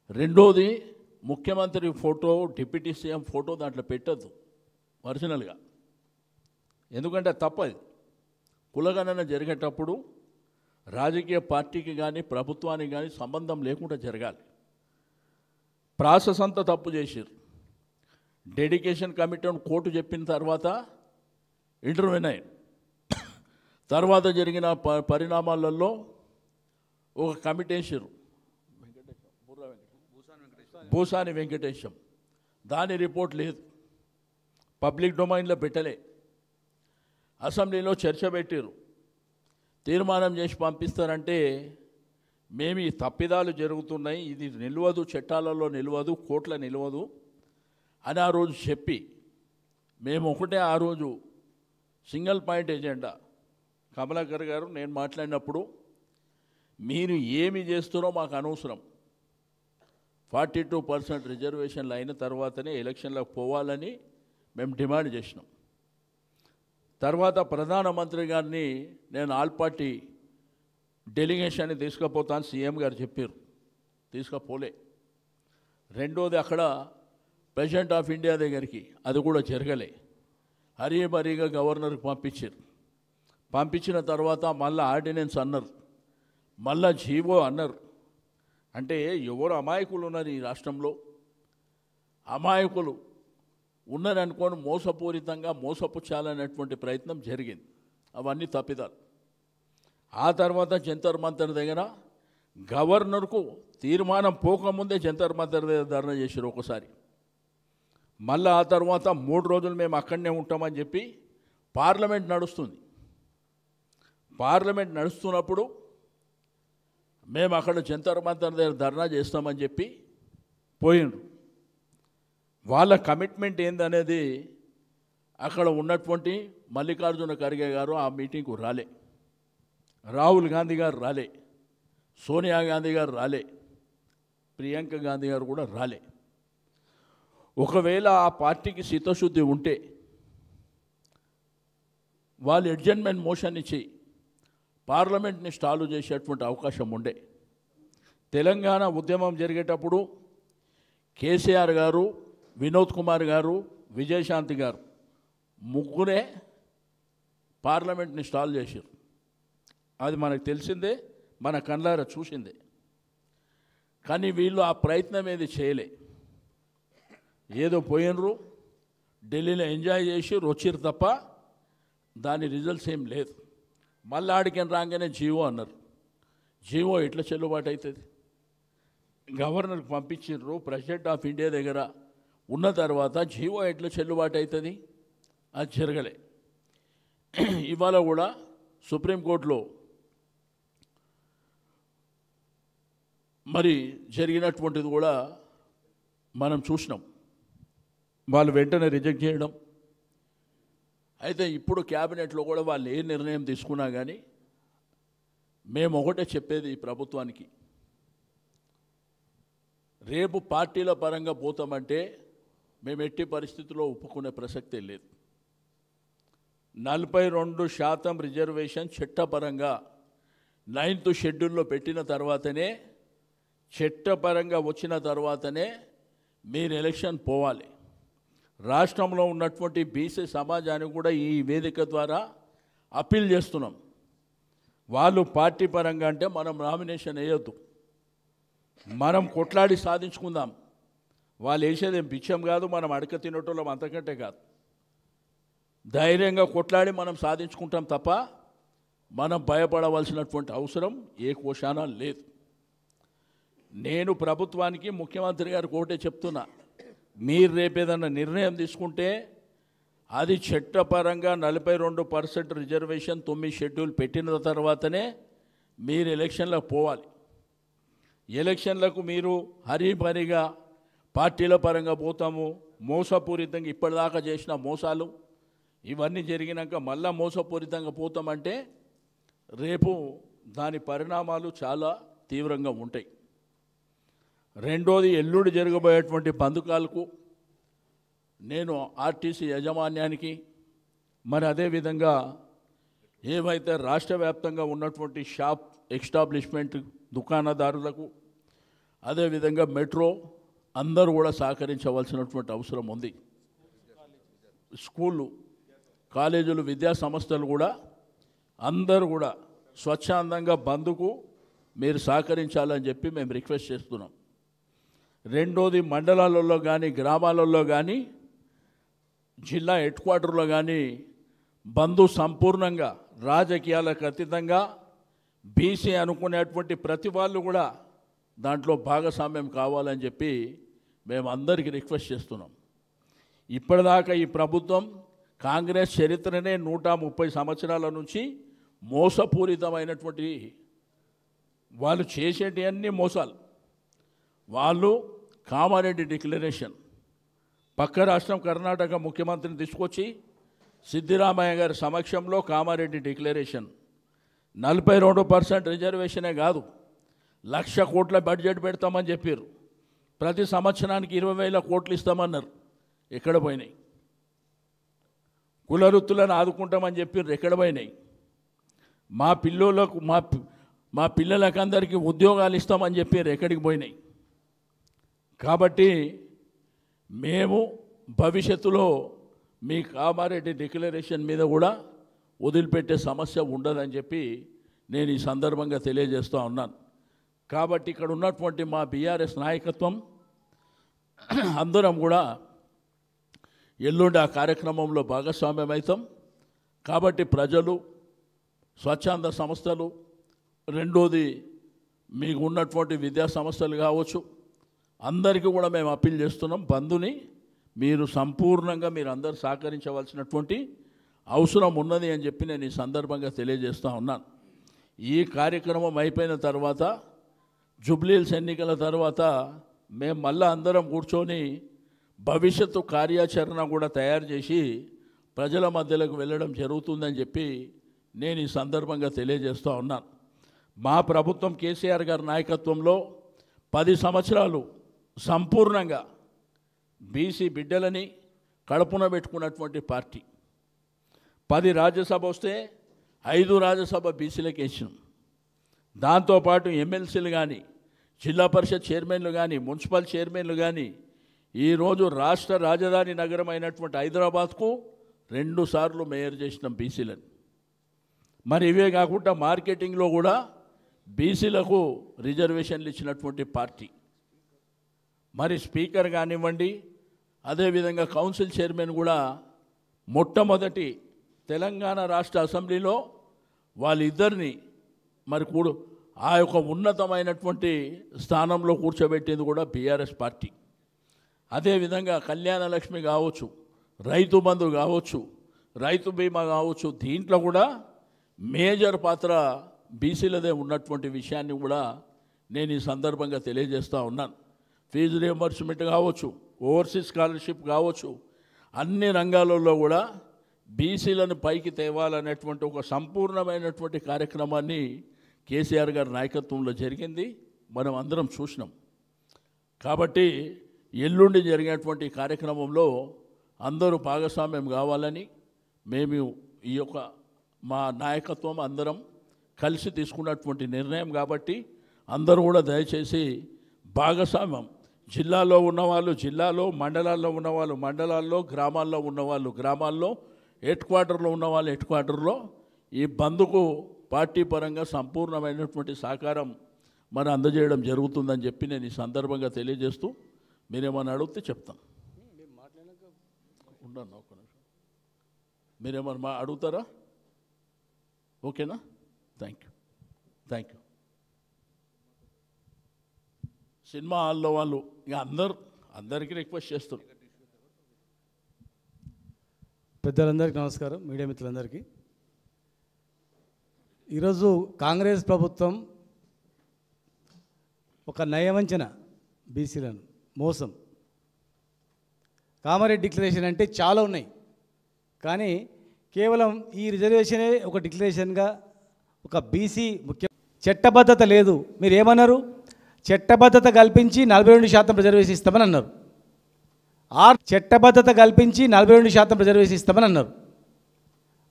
రెండోది ముఖ్యమంత్రి photo deputy CM photo దాంట్లో పెట్టద్దు ఒరిజినల్గా, ఎందుకంటే తప్పది. కులగణన జరిగేటప్పుడు రాజకీయ పార్టీకి కానీ ప్రభుత్వానికి కానీ సంబంధం లేకుండా జరగాలి. ప్రాసెస్ అంతా తప్పు చేశారు. డెడికేషన్ కమిటీ కోర్టు చెప్పిన తర్వాత ఇంటర్వ్యూన్ అయ్యారు. తర్వాత జరిగిన పరిణామాలలో ఒక కమిటీ వేసారు, భూసాని వెంకటేశం. దాని రిపోర్ట్ లేదు, పబ్లిక్ డొమైన్లో పెట్టలే. అసెంబ్లీలో చర్చ పెట్టారు, తీర్మానం చేసి పంపిస్తారంటే మేము ఈ తప్పిదాలు జరుగుతున్నాయి, ఇది నిలవదు, చట్టాలలో నిలవదు, కోర్టుల నిలవదు అని ఆ రోజు చెప్పి మేము ఒకటే ఆ రోజు సింగిల్ పాయింట్ ఎజెండా కమలాకర్ గారు నేను మాట్లాడినప్పుడు, మీరు ఏమి చేస్తారో మాకు అనవసరం, 42% రిజర్వేషన్లు అయిన తర్వాతనే ఎలక్షన్లకు పోవాలని మేము డిమాండ్ చేసినాం. తర్వాత ప్రధానమంత్రి గారిని నేను ఆల్ పార్టీ డెలిగేషన్ని తీసుకుపోతాను సీఎం గారు చెప్పారు, తీసుకుపోలే. రెండోది అక్కడ ప్రెసిడెంట్ ఆఫ్ ఇండియా దగ్గరికి, అది కూడా జరగలే. హరీబరీగా గవర్నర్కి పంపించారు. పంపించిన తర్వాత మళ్ళీ ఆర్డినెన్స్ అన్నారు, మళ్ళా జీవో అన్నారు. అంటే ఎవరు అమాయకులు ఉన్నారు ఈ రాష్ట్రంలో? అమాయకులు ఉన్నది అనుకోని మోసపూరితంగా మోసపుచ్చాలనేటువంటి ప్రయత్నం జరిగింది. అవన్నీ తప్పిదాలు. ఆ తర్వాత జంతర్ మంతర్ దగ్గర గవర్నర్కు తీర్మానం పోకముందే జంతర్ మంతర్ దగ్గర ధర్నా చేశారు ఒకసారి. మళ్ళీ ఆ తర్వాత 3 రోజులు మేము అక్కడనే ఉంటామని చెప్పి పార్లమెంట్ నడుస్తుంది. పార్లమెంట్ నడుస్తున్నప్పుడు మేము అక్కడ జంతర్ మంతర్ దగ్గర ధర్నా చేస్తామని చెప్పి పోయిండ్రు. వాళ్ళ కమిట్మెంట్ ఏందనేది అక్కడ ఉన్నటువంటి మల్లికార్జున ఖర్గే గారు ఆ మీటింగ్కు రాలే, రాహుల్ గాంధీ గారు రాలే, సోనియా గాంధీ గారు రాలే, ప్రియాంక గాంధీ గారు కూడా రాలే. ఒకవేళ ఆ పార్టీకి చిత్తశుద్ధి ఉంటే వాళ్ళు అడ్జర్న్మెంట్ మోషన్ ఇచ్చి పార్లమెంట్ని స్టాలు చేసేటువంటి అవకాశం ఉండే. తెలంగాణ ఉద్యమం జరిగేటప్పుడు కేసీఆర్ గారు, వినోద్ కుమార్ గారు, విజయశాంతి గారు ముగ్గురే పార్లమెంట్ని స్టాల్ చేశారు. అది మనకు తెలిసిందే, మన కళ్ళారా చూసిందే. కానీ వీళ్ళు ఆ ప్రయత్నం ఏది చేయలే. ఏదో పోయినరు, ఢిల్లీలో ఎంజాయ్ చేసి వచ్చిరు తప్ప దాని రిజల్ట్స్ ఏం లేదు. మళ్ళీ ఆడికని రాగానే జీవో అన్నారు. జీవో ఎట్లా చెల్లుబాటు అవుతుంది? గవర్నర్కి పంపించారు, ప్రెసిడెంట్ ఆఫ్ ఇండియా దగ్గర ఉన్న తర్వాత జీవో ఎట్లా చెల్లుబాటు అవుతుంది? అది జరగలే. ఇవాళ కూడా సుప్రీంకోర్టులో మరి జరిగినటువంటిది కూడా మనం చూసినాం. వాళ్ళు వెంటనే రిజెక్ట్ చేయడం. అయితే ఇప్పుడు క్యాబినెట్లో కూడా వాళ్ళు ఏ నిర్ణయం తీసుకున్నా కానీ మేము ఒకటే చెప్పేది ఈ ప్రభుత్వానికి, రేపు పార్టీల పరంగా పోతామంటే మేము ఎట్టి పరిస్థితుల్లో ఒప్పుకునే ప్రసక్తే లేదు. 42% రిజర్వేషన్ చట్టపరంగా 9th షెడ్యూల్లో పెట్టిన తర్వాతనే, చట్టపరంగా వచ్చిన తర్వాతనే మీరు ఎలక్షన్ పోవాలి. రాష్ట్రంలో ఉన్నటువంటి బీసీ సమాజానికి కూడా ఈ వేదిక ద్వారా అప్పీల్ చేస్తున్నాం. వాళ్ళు పార్టీ పరంగా అంటే మనం నామినేషన్ వేయొద్దు, మనం కొట్లాడి సాధించుకుందాం. వాళ్ళు వేసేది బిచ్చం కాదు, మనం అడక తినటోళ్ళం అంతకంటే కాదు. ధైర్యంగా కొట్లాడి మనం సాధించుకుంటాం తప్ప మనం భయపడవలసినటువంటి అవసరం ఏ కోశానా లేదు. నేను ప్రభుత్వానికి, ముఖ్యమంత్రి గారికి ఒకటే చెప్తున్నా, మీరు రేపేదన్నా నిర్ణయం తీసుకుంటే అది చట్టపరంగా 42% రిజర్వేషన్ 9 షెడ్యూల్ పెట్టిన తర్వాతనే మీరు ఎలక్షన్లకు పోవాలి. ఎలక్షన్లకు మీరు హరీబరీగా పార్టీల పరంగా పోతాము, మోసపూరితంగా ఇప్పటిదాకా చేసిన మోసాలు ఇవన్నీ జరిగినాక మళ్ళా మోసపూరితంగా పోతామంటే రేపు దాని పరిణామాలు చాలా తీవ్రంగా ఉంటాయి. రెండోది, ఎల్లుండి జరగబోయేటువంటి బంధుకాలకు నేను ఆర్టీసీ యాజమాన్యానికి, మరి అదేవిధంగా ఏవైతే రాష్ట్ర వ్యాప్తంగా ఉన్నటువంటి షాప్ ఎస్టాబ్లిష్మెంట్ దుకాణదారులకు, అదేవిధంగా మెట్రో అందరూ కూడా సహకరించవలసినటువంటి అవసరం ఉంది. స్కూళ్ళు, కాలేజీలు, విద్యా సంస్థలు కూడా అందరూ కూడా స్వచ్ఛందంగా బంద్కు మీరు సహకరించాలని చెప్పి మేము రిక్వెస్ట్ చేస్తున్నాం. రెండోది, మండలాలలో కానీ గ్రామాలలో కానీ జిల్లా హెడ్ క్వార్టర్లో కానీ బంధు సంపూర్ణంగా రాజకీయాలకు అతీతంగా బీసీ అనుకునేటువంటి ప్రతి వాళ్ళు కూడా దాంట్లో భాగస్వామ్యం కావాలని చెప్పి మేము అందరికీ రిక్వెస్ట్ చేస్తున్నాం. ఇప్పటిదాకా ఈ ప్రభుత్వం కాంగ్రెస్ చరిత్రనే 130 సంవత్సరాల నుంచి మోసపూరితమైనటువంటి వాళ్ళు చేసేటివన్నీ మోసాలు. వాళ్ళు కామారెడ్డి డిక్లరేషన్, పక్క రాష్ట్రం కర్ణాటక ముఖ్యమంత్రిని తీసుకొచ్చి సిద్ధిరామయ్య గారి సమక్షంలో కామారెడ్డి డిక్లరేషన్ 42% రిజర్వేషనే కాదు, 1,00,000 కోట్ల బడ్జెట్ పెడతామని చెప్పారు. ప్రతి సంవత్సరానికి 20,000 కోట్లు ఇస్తామన్నారు. ఎక్కడ పోయినాయి? కుల వృత్తులను ఆదుకుంటామని చెప్పారు. ఎక్కడ పోయినాయి? మా పిల్లలకు మా పిల్లలకు అందరికీ ఉద్యోగాలు ఇస్తామని చెప్పారు. ఎక్కడికి పోయినాయి? కాబట్టి మేము భవిష్యత్తులో మీ కామారెడ్డి డిక్లరేషన్ మీద కూడా వదిలిపెట్టే సమస్య ఉండదని చెప్పి నేను ఈ సందర్భంగా తెలియజేస్తూ ఉన్నాను. కాబట్టి ఇక్కడ ఉన్నటువంటి మా బీఆర్ఎస్ నాయకత్వం అందరం కూడా ఎల్లుండి ఆ కార్యక్రమంలో భాగస్వామ్యం అవుతాం. కాబట్టి ప్రజలు, స్వచ్ఛంద సంస్థలు, రెండోది మీకు ఉన్నటువంటి విద్యా సంస్థలు కావచ్చు, అందరికీ కూడా మేము అప్పీల్ చేస్తున్నాం. బంధుని మీరు సంపూర్ణంగా మీరు అందరూ సహకరించవలసినటువంటి అవసరం ఉన్నది అని చెప్పి నేను ఈ సందర్భంగా తెలియజేస్తూ ఉన్నాను. ఈ కార్యక్రమం అయిపోయిన తర్వాత, జూబ్లీహిల్స్ ఎన్నికల తర్వాత మేము మళ్ళీ అందరం కూర్చొని భవిష్యత్తు కార్యాచరణ కూడా తయారు చేసి ప్రజల మధ్యలోకి వెళ్ళడం జరుగుతుందని చెప్పి నేను ఈ సందర్భంగా తెలియజేస్తూ ఉన్నాను. మా ప్రభుత్వం కేసీఆర్ గారి నాయకత్వంలో 10 సంవత్సరాలు సంపూర్ణంగా బీసీ బిడ్డలని కడుపున పెట్టుకున్నటువంటి పార్టీ. 10 రాజ్యసభ వస్తే 5 రాజ్యసభ బీసీలకు వేసినాం. దాంతోపాటు ఎమ్మెల్సీలు కానీ, జిల్లా పరిషత్ చైర్మన్లు కానీ, మున్సిపల్ చైర్మన్లు కానీ, ఈరోజు రాష్ట్ర రాజధాని నగరం అయినటువంటి హైదరాబాద్కు 2 సార్లు మేయర్ చేసినాం బీసీలను. మరి ఇవే కాకుండా మార్కెటింగ్లో కూడా బీసీలకు రిజర్వేషన్లు ఇచ్చినటువంటి పార్టీ. మరి స్పీకర్ కానివ్వండి, అదేవిధంగా కౌన్సిల్ చైర్మన్ కూడా మొట్టమొదటి తెలంగాణ రాష్ట్ర అసెంబ్లీలో వాళ్ళిద్దరిని మరి ఆ యొక్క ఉన్నతమైనటువంటి స్థానంలో కూర్చోబెట్టేది కూడా బీఆర్ఎస్ పార్టీ. అదేవిధంగా కళ్యాణ లక్ష్మి కావచ్చు, రైతు బంధు కావచ్చు, రైతు బీమా కావచ్చు, దీంట్లో కూడా మేజర్ పాత్ర బీసీలదే ఉన్నటువంటి విషయాన్ని కూడా నేను ఈ సందర్భంగా తెలియజేస్తూ ఉన్నాను. ఫీజు రియంబర్స్మెంట్ కావచ్చు, ఓవర్సీస్ స్కాలర్షిప్ కావచ్చు, అన్ని రంగాలలో కూడా బీసీలను పైకి తేవాలనేటువంటి ఒక సంపూర్ణమైనటువంటి కార్యక్రమాన్ని కేసీఆర్ గారి నాయకత్వంలో జరిగింది. మనం అందరం చూసినాం. కాబట్టి ఎల్లుండి జరిగేటువంటి కార్యక్రమంలో అందరూ భాగస్వామ్యం కావాలని మేము ఈ యొక్క మా నాయకత్వం అందరం కలిసి తీసుకున్నటువంటి నిర్ణయం. కాబట్టి అందరూ కూడా దయచేసి భాగస్వామ్యం, జిల్లాలో ఉన్నవాళ్ళు జిల్లాలో, మండలాల్లో ఉన్నవాళ్ళు మండలాల్లో, గ్రామాల్లో ఉన్నవాళ్ళు గ్రామాల్లో, హెడ్ క్వార్టర్లో ఉన్నవాళ్ళు హెడ్ క్వార్టర్లో ఈ బంద్కు పార్టీ పరంగా సంపూర్ణమైనటువంటి సహకారం మరి అందజేయడం జరుగుతుందని చెప్పి నేను ఈ సందర్భంగా తెలియజేస్తూ, మీరేమన్నా అడిగితే చెప్తాను. ఉండను ఒక నిమిషం. మీరేమన్నా అడుగుతారా? ఓకేనా? Thank you. సినిమా హాల్లో వాళ్ళు ఇక అందరికీ రిక్వెస్ట్ చేస్తారు. పెద్దలందరికీ నమస్కారం, మీడియా మిత్రులందరికీ. ఈరోజు కాంగ్రెస్ ప్రభుత్వం ఒక నయవంచన, బీసీలను మోసం. కామారెడ్డి డిక్లరేషన్ అంటే చాలా ఉన్నాయి, కానీ కేవలం ఈ రిజర్వేషనే ఒక డిక్లరేషన్గా ఒక బీసీ ముఖ్య చట్టబద్ధత లేదు. మీరు ఏమన్నారు? చట్టబద్ధత కల్పించి 42% రిజర్వేషన్ ఇస్తామని అన్నారు. చట్టబద్ధత కల్పించి 42% రిజర్వేషన్ ఇస్తామని అన్నారు.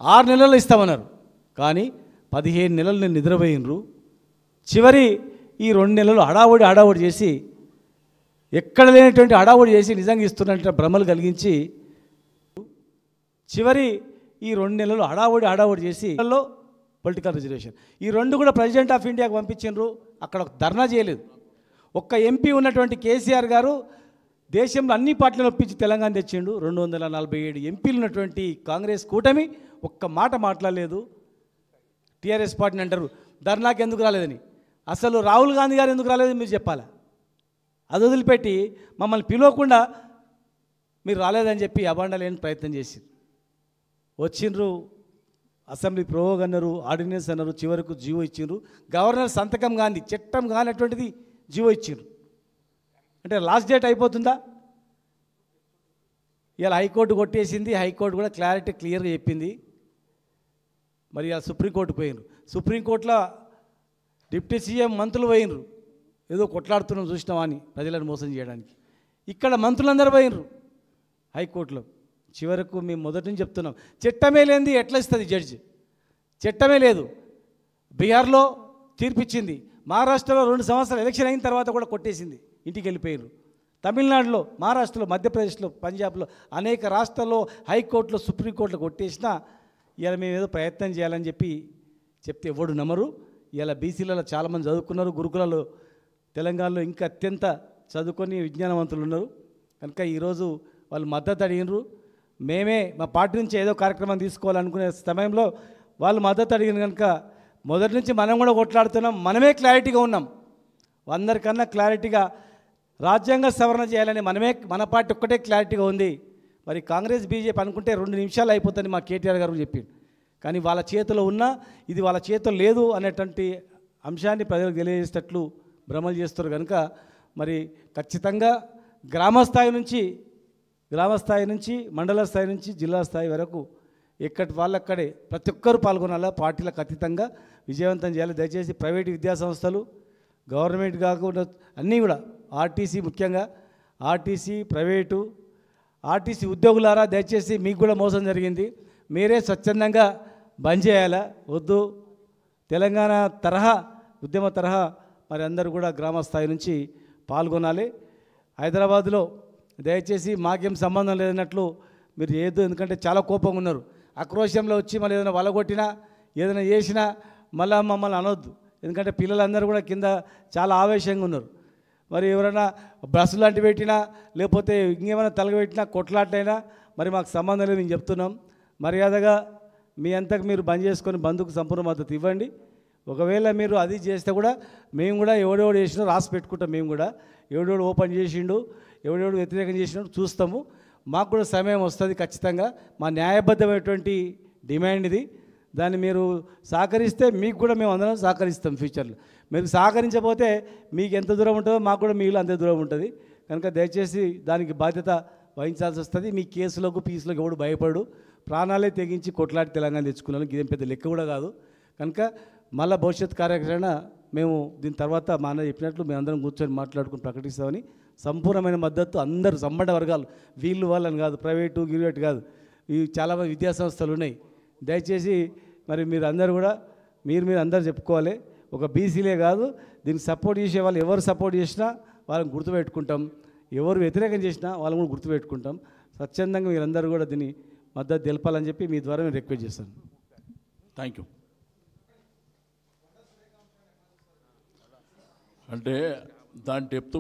6 నెలలు ఇస్తామన్నారు. కానీ 15 నెలలు నేను నిద్రపోయినరు. చివరి ఈ 2 నెలలు హడావుడి చేసి ఎక్కడ లేనటువంటి హడావుడి చేసి నిజంగా ఇస్తున్నట్టు భ్రమలు కలిగించి చివరి ఈ 2 నెలలు హడావుడి చేసి పొలిటికల్ రిజర్వేషన్ ఈ 2 కూడా ప్రెసిడెంట్ ఆఫ్ ఇండియాకు పంపించారు. అక్కడ ఒక ధర్నా చేయలేదు. ఒక్క ఎంపీ ఉన్నటువంటి కేసీఆర్ గారు దేశంలో అన్ని పార్టీలను ఒప్పించి తెలంగాణ తెచ్చిండు. 247 ఎంపీలు ఉన్నటువంటి కాంగ్రెస్ కూటమి ఒక్క మాట మాట్లాడలేదు. టీఆర్ఎస్ పార్టీని అంటారు ధర్నాకి ఎందుకు రాలేదని. అసలు రాహుల్ గాంధీ గారు ఎందుకు రాలేదని మీరు చెప్పాలా? అది వదిలిపెట్టి మమ్మల్ని పిలవకుండా మీరు రాలేదని చెప్పి అబాండాలేని ప్రయత్నం చేసి వచ్చిండ్రు. అసెంబ్లీ ప్రోగ్ అన్నారు, ఆర్డినెన్స్ అన్నారు, చివరకు జీవో ఇచ్చిండ్రు. గవర్నర్ సంతకం కాని చట్టం కానటువంటిది జీవో ఇచ్చిండ్రు. అంటే లాస్ట్ డేట్ అయిపోతుందా? ఇలా హైకోర్టు కొట్టేసింది. హైకోర్టు కూడా క్లియర్గా చెప్పింది. మరి ఇలా సుప్రీంకోర్టు పోయినరు. సుప్రీంకోర్టులో డిప్యూటీ సీఎం మంత్రులు పోయినరు. ఏదో కొట్లాడుతున్నాం చూసినామా అని ప్రజలను మోసం చేయడానికి. ఇక్కడ మంత్రులందరూ పోయినరు హైకోర్టులో. చివరకు మేము మొదటి నుంచి చెప్తున్నాం చట్టమే లేనిది ఎట్లా ఇస్తుంది జడ్జి? చట్టమే లేదు. బీహార్లో తీర్పిచ్చింది. మహారాష్ట్రలో 2 సంవత్సరాలు ఎలక్షన్ అయిన తర్వాత కూడా కొట్టేసింది, ఇంటికి వెళ్ళిపోయారు. తమిళనాడులో, మహారాష్ట్రలో, మధ్యప్రదేశ్లో, పంజాబ్లో అనేక రాష్ట్రాల్లో హైకోర్టులో సుప్రీంకోర్టులో కొట్టేసినా ఇలా మేము ఏదో ప్రయత్నం చేయాలని చెప్తే ఎవడు నమ్మరు. ఇలా బీసీలలో చాలామంది చదువుకున్నారు. గురుకులలో తెలంగాణలో ఇంకా అత్యంత చదువుకొని విజ్ఞానవంతులు ఉన్నారు. కనుక ఈరోజు వాళ్ళు మద్దతు అడిగినారు. మేమే మా పార్టీ నుంచి ఏదో కార్యక్రమం తీసుకోవాలనుకునే సమయంలో వాళ్ళు మద్దతు అడిగిన కనుక మొదటి నుంచి మనం కూడా కొట్లాడుతున్నాం. మనమే క్లారిటీగా ఉన్నాం. అందరికన్నా క్లారిటీగా రాజ్యాంగ సవరణ చేయాలని మన పార్టీ ఒక్కటే క్లారిటీగా ఉంది. మరి కాంగ్రెస్ బీజేపీ అనుకుంటే 2 నిమిషాలు అయిపోతుంది మా కేటీఆర్ గారు చెప్పిండు. కానీ వాళ్ళ చేతిలో ఉన్నా ఇది వాళ్ళ చేతిలో లేదు అనేటువంటి అంశాన్ని ప్రజలకు తెలియజేసేటట్లు భ్రమలు చేస్తారు. కనుక మరి ఖచ్చితంగా గ్రామస్థాయి నుంచి మండల స్థాయి నుంచి జిల్లా స్థాయి వరకు ఎక్కడి వాళ్ళక్కడే ప్రతి ఒక్కరు పాల్గొనాలా. పార్టీలకు అతీతంగా విజయవంతం చేయాలి. దయచేసి ప్రైవేటు విద్యాసంస్థలు, గవర్నమెంట్ కాకుండా అన్నీ కూడా ఆర్టీసీ, ముఖ్యంగా ఆర్టీసీ, ప్రైవేటు ఆర్టీసీ ఉద్యోగులారా దయచేసి మీకు కూడా మోసం జరిగింది. మీరే స్వచ్ఛందంగా బంద్ చేయాలా? వద్దు. తెలంగాణ తరహా ఉద్యమ తరహా మరి అందరూ కూడా గ్రామ స్థాయి నుంచి పాల్గొనాలి. హైదరాబాద్లో దయచేసి మాకేం సంబంధం లేదన్నట్లు మీరు ఏదో, ఎందుకంటే చాలా కోపంగా ఉన్నారు. ఆక్రోశంలో వచ్చి మళ్ళీ ఏదైనా వలగొట్టినా ఏదైనా చేసినా మళ్ళీ మమ్మల్ని అనొద్దు. ఎందుకంటే పిల్లలందరూ కూడా కింద చాలా ఆవేశంగా ఉన్నారు. మరి ఎవరైనా బస్సు లాంటివి పెట్టినా లేకపోతే ఇంకేమైనా తలగబెట్టినా కొట్లాటైనా మరి మాకు సంబంధం లేదు మేము చెప్తున్నాం. మర్యాదగా మీ అంతకు మీరు బంద్ చేసుకొని బంధుకు సంపూర్ణ మద్దతు ఇవ్వండి. ఒకవేళ మీరు అది చేస్తే కూడా మేము కూడా ఎవడెవడు చేసినా రాసి పెట్టుకుంటాం. మేము కూడా ఎవడెవడు ఓపెన్ చేసిండు, ఎవడెవడు వ్యతిరేకం చేసినాడు చూస్తాము. మాకు కూడా సమయం వస్తుంది ఖచ్చితంగా. మా న్యాయబద్ధమైనటువంటి డిమాండ్ ఇది. దాన్ని మీరు సహకరిస్తే మీకు కూడా మేము అందరం సహకరిస్తాం ఫ్యూచర్లో. మీరు సహకరించకపోతే మీకు ఎంత దూరం ఉంటుందో మాకు కూడా మీలో అంతే దూరం ఉంటుంది. కనుక దయచేసి దానికి బాధ్యత వహించాల్సి వస్తుంది. మీ కేసులకు పీసులకు ఎవడు భయపడు, ప్రాణాలే తెగించి కొట్లాడి తెలంగాణ తెచ్చుకున్నాను. ఇదేం పెద్ద లెక్క కూడా కాదు. కనుక మళ్ళీ భవిష్యత్ కార్యాచరణ మేము దీని తర్వాత మా అన్న చెప్పినట్లు మేము అందరం కూర్చొని మాట్లాడుకుని ప్రకటిస్తామని సంపూర్ణమైన మద్దతు అందరూ సంబంధ వర్గాలు, వీళ్ళు వాళ్ళని కాదు, ప్రైవేటు గిరివేటు కాదు, ఈ చాలామంది విద్యాసంస్థలు ఉన్నాయి. దయచేసి మరి మీరు అందరూ కూడా మీరు అందరూ చెప్పుకోవాలి. ఒక బీసీలే కాదు, దీనికి సపోర్ట్ చేసే వాళ్ళు ఎవరు సపోర్ట్ చేసినా వాళ్ళని గుర్తుపెట్టుకుంటాం, ఎవరు వ్యతిరేకం చేసినా వాళ్ళని కూడా గుర్తుపెట్టుకుంటాం. స్వచ్ఛందంగా మీరందరూ కూడా దీన్ని మద్దతు తెలపాలని చెప్పి మీ ద్వారా నేను రిక్వెస్ట్ చేస్తాను. Thank you. అంటే దాని డెప్త్